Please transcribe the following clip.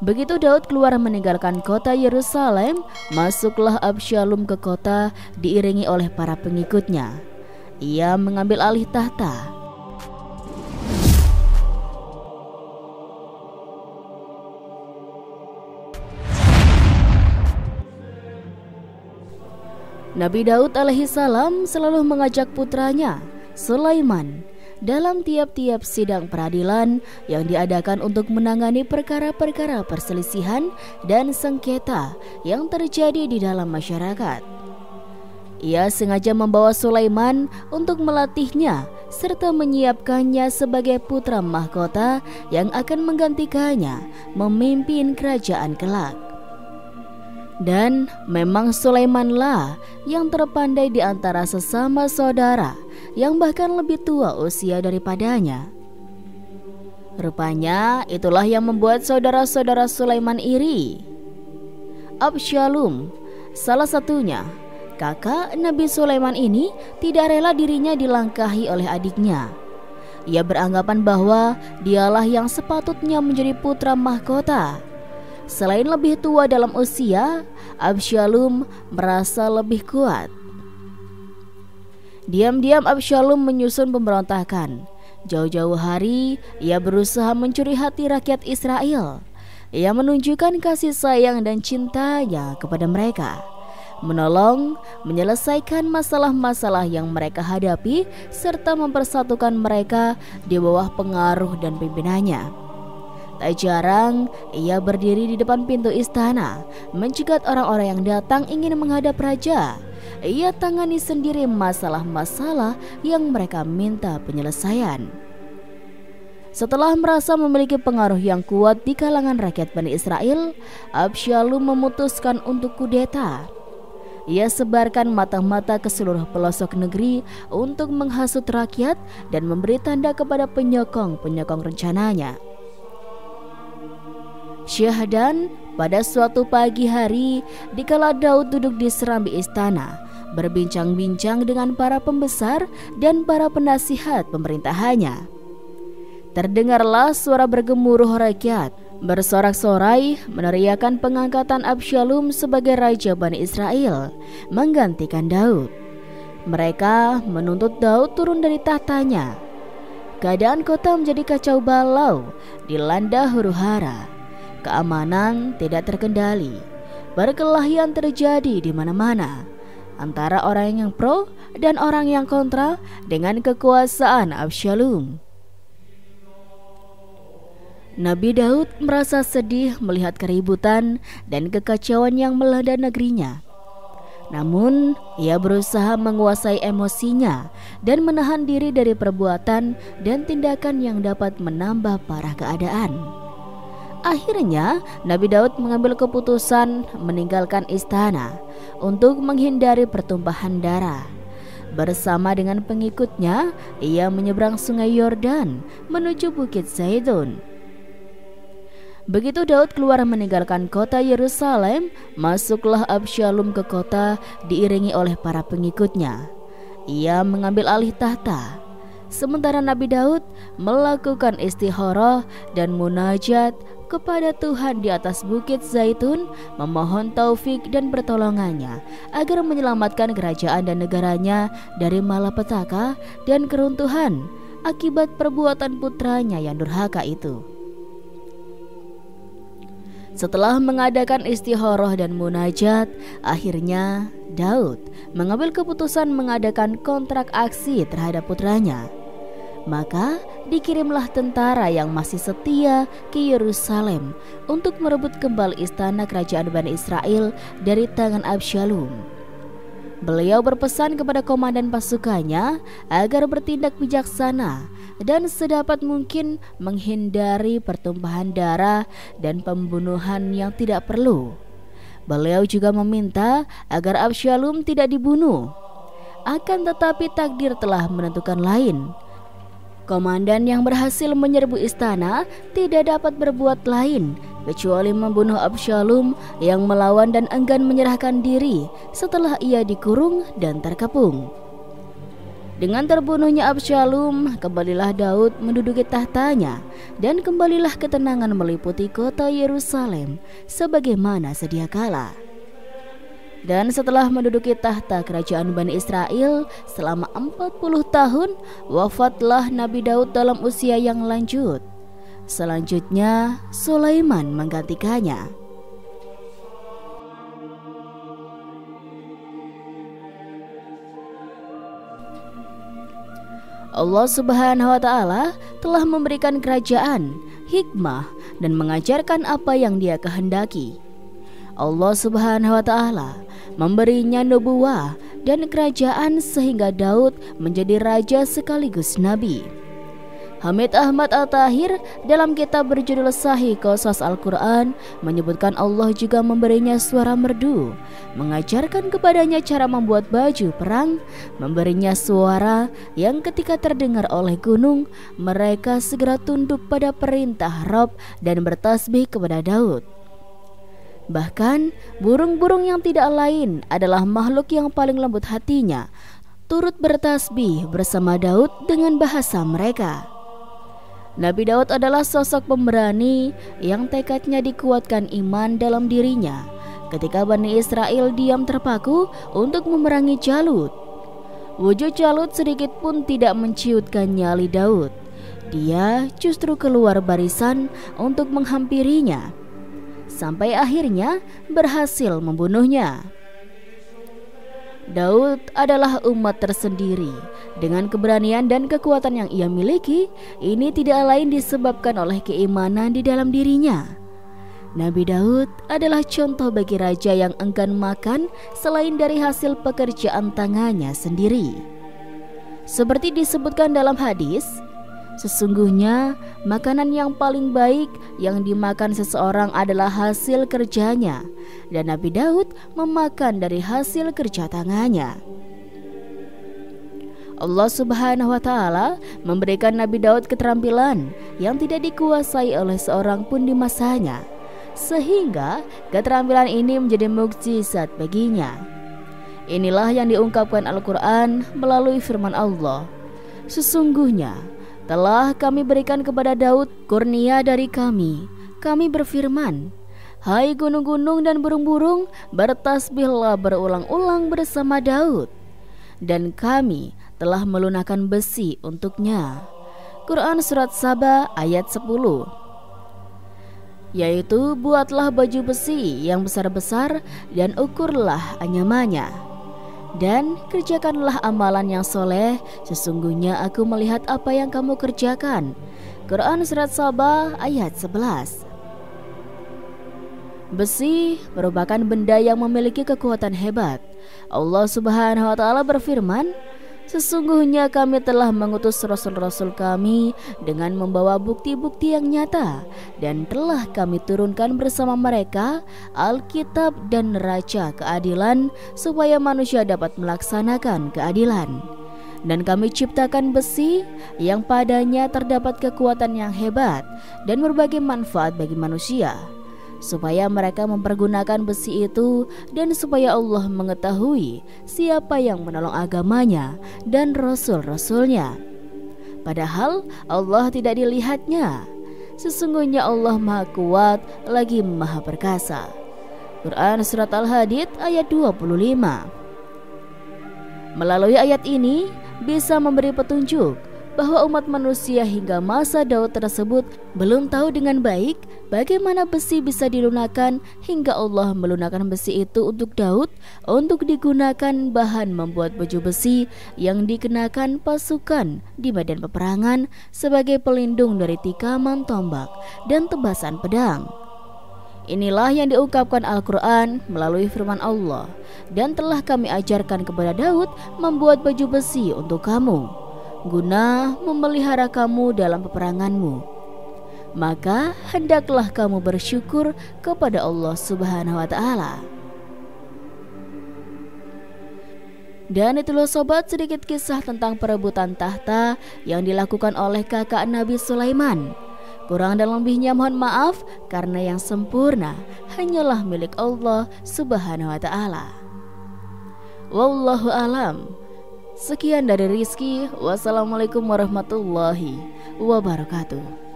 Begitu Daud keluar meninggalkan kota Yerusalem, masuklah Absyalom ke kota diiringi oleh para pengikutnya. Ia mengambil alih tahta. Nabi Daud alaihissalam selalu mengajak putranya, Sulaiman, dalam tiap-tiap sidang peradilan yang diadakan untuk menangani perkara-perkara perselisihan dan sengketa yang terjadi di dalam masyarakat. Ia sengaja membawa Sulaiman untuk melatihnya serta menyiapkannya sebagai putra mahkota yang akan menggantikannya memimpin kerajaan kelak. Dan memang Sulaimanlah yang terpandai di antara sesama saudara yang bahkan lebih tua usia daripadanya. Rupanya itulah yang membuat saudara-saudara Sulaiman iri. Absyalom, salah satunya, kakak Nabi Sulaiman ini tidak rela dirinya dilangkahi oleh adiknya. Ia beranggapan bahwa dialah yang sepatutnya menjadi putra mahkota. Selain lebih tua dalam usia, Absyalom merasa lebih kuat. Diam-diam Absyalom menyusun pemberontakan. Jauh-jauh hari ia berusaha mencuri hati rakyat Israel. Ia menunjukkan kasih sayang dan cintanya kepada mereka, menolong, menyelesaikan masalah-masalah yang mereka hadapi, serta mempersatukan mereka di bawah pengaruh dan pimpinannya. Tak jarang ia berdiri di depan pintu istana, mencegat orang-orang yang datang ingin menghadap raja. Ia tangani sendiri masalah-masalah yang mereka minta penyelesaian. Setelah merasa memiliki pengaruh yang kuat di kalangan rakyat Bani Israel, Absyalom memutuskan untuk kudeta. Ia sebarkan mata-mata ke seluruh pelosok negeri untuk menghasut rakyat dan memberi tanda kepada penyokong-penyokong rencananya. Syahdan, pada suatu pagi hari, dikala Daud duduk di serambi istana, berbincang-bincang dengan para pembesar dan para penasihat pemerintahannya. Terdengarlah suara bergemuruh rakyat, bersorak-sorai meneriakan pengangkatan Absyalom sebagai raja Bani Israel, menggantikan Daud. Mereka menuntut Daud turun dari tahtanya. Keadaan kota menjadi kacau balau, dilanda huru-hara. Keamanan tidak terkendali. Perkelahian terjadi di mana-mana antara orang yang pro dan orang yang kontra dengan kekuasaan Absyalom. Nabi Daud merasa sedih melihat keributan dan kekacauan yang melanda negerinya. Namun, ia berusaha menguasai emosinya dan menahan diri dari perbuatan dan tindakan yang dapat menambah parah keadaan. Akhirnya, Nabi Daud mengambil keputusan meninggalkan istana untuk menghindari pertumpahan darah. Bersama dengan pengikutnya, ia menyeberang sungai Yordan menuju Bukit Zaitun. Begitu Daud keluar meninggalkan kota Yerusalem, masuklah Absyalom ke kota diiringi oleh para pengikutnya. Ia mengambil alih tahta. Sementara Nabi Daud melakukan istikharah dan munajat kepada Tuhan di atas Bukit Zaitun, memohon taufik dan pertolongannya agar menyelamatkan kerajaan dan negaranya dari malapetaka dan keruntuhan akibat perbuatan putranya yang durhaka itu. Setelah mengadakan istikharah dan munajat, akhirnya Daud mengambil keputusan mengadakan kontrak aksi terhadap putranya. Maka dikirimlah tentara yang masih setia ke Yerusalem untuk merebut kembali istana kerajaan Bani Israel dari tangan Absyalom. Beliau berpesan kepada komandan pasukannya agar bertindak bijaksana dan sedapat mungkin menghindari pertumpahan darah dan pembunuhan yang tidak perlu. Beliau juga meminta agar Absyalom tidak dibunuh. Akan tetapi takdir telah menentukan lain. Komandan yang berhasil menyerbu istana tidak dapat berbuat lain kecuali membunuh Absyalom yang melawan dan enggan menyerahkan diri setelah ia dikurung dan terkepung. Dengan terbunuhnya Absalom, kembalilah Daud menduduki tahtanya dan kembalilah ketenangan meliputi kota Yerusalem sebagaimana sedia kala. Dan setelah menduduki tahta kerajaan Bani Israel selama 40 tahun, wafatlah Nabi Daud dalam usia yang lanjut. Selanjutnya, Sulaiman menggantikannya. Allah Subhanahu wa Ta'ala telah memberikan kerajaan, hikmah, dan mengajarkan apa yang Dia kehendaki. Allah Subhanahu wa Ta'ala memberinya nubuwah dan kerajaan sehingga Daud menjadi raja sekaligus nabi. Hamid Ahmad Al-Tahir dalam kitab berjudul Sahih Qasas Al-Quran menyebutkan Allah juga memberinya suara merdu, mengajarkan kepadanya cara membuat baju perang, memberinya suara yang ketika terdengar oleh gunung, mereka segera tunduk pada perintah Rabb dan bertasbih kepada Daud. Bahkan burung-burung yang tidak lain adalah makhluk yang paling lembut hatinya, turut bertasbih bersama Daud dengan bahasa mereka. Nabi Daud adalah sosok pemberani yang tekadnya dikuatkan iman dalam dirinya ketika Bani Israel diam terpaku untuk memerangi Jalut. Wujud Jalut sedikit pun tidak menciutkan nyali Daud. Dia justru keluar barisan untuk menghampirinya, sampai akhirnya berhasil membunuhnya. Daud adalah umat tersendiri. Dengan keberanian dan kekuatan yang ia miliki, ini tidak lain disebabkan oleh keimanan di dalam dirinya. Nabi Daud adalah contoh bagi raja yang enggan makan selain dari hasil pekerjaan tangannya sendiri. Seperti disebutkan dalam hadis, sesungguhnya makanan yang paling baik yang dimakan seseorang adalah hasil kerjanya, dan Nabi Daud memakan dari hasil kerja tangannya. Allah Subhanahu wa Ta'ala memberikan Nabi Daud keterampilan yang tidak dikuasai oleh seorang pun di masanya, sehingga keterampilan ini menjadi mukjizat baginya. Inilah yang diungkapkan Al-Quran melalui firman Allah. Sesungguhnya telah kami berikan kepada Daud kurnia dari kami. Kami berfirman, hai gunung-gunung dan burung-burung, bertasbihlah berulang-ulang bersama Daud. Dan kami telah melunakkan besi untuknya. Quran Surat Saba ayat 10. Yaitu buatlah baju besi yang besar-besar dan ukurlah anyamannya. Dan kerjakanlah amalan yang soleh, sesungguhnya aku melihat apa yang kamu kerjakan. Quran Surat Saba ayat 11. Besi merupakan benda yang memiliki kekuatan hebat. Allah Subhanahu wa Ta'ala berfirman, sesungguhnya kami telah mengutus rasul-rasul kami dengan membawa bukti-bukti yang nyata, dan telah kami turunkan bersama mereka Alkitab dan neraca keadilan supaya manusia dapat melaksanakan keadilan. Dan kami ciptakan besi yang padanya terdapat kekuatan yang hebat dan berbagai manfaat bagi manusia, supaya mereka mempergunakan besi itu, dan supaya Allah mengetahui siapa yang menolong agamanya dan rasul-rasulnya. Padahal Allah tidak dilihatnya. Sesungguhnya Allah Maha Kuat lagi Maha Perkasa. Quran Surat Al-Hadid ayat 25. Melalui ayat ini bisa memberi petunjuk bahwa umat manusia hingga masa Daud tersebut belum tahu dengan baik bagaimana besi bisa dilunakkan, hingga Allah melunakkan besi itu untuk Daud untuk digunakan bahan membuat baju besi yang dikenakan pasukan di medan peperangan sebagai pelindung dari tikaman tombak dan tebasan pedang. Inilah yang diungkapkan Al-Quran melalui firman Allah, dan telah kami ajarkan kepada Daud membuat baju besi untuk kamu, guna memelihara kamu dalam peperanganmu. Maka hendaklah kamu bersyukur kepada Allah Subhanahu wa Ta'ala. Dan itulah sobat sedikit kisah tentang perebutan tahta yang dilakukan oleh kakak Nabi Sulaiman. Kurang dan lebihnya mohon maaf, karena yang sempurna hanyalah milik Allah Subhanahu wa Ta'ala. Wallahu alam. Sekian dari Rizky. Wassalamualaikum warahmatullahi wabarakatuh.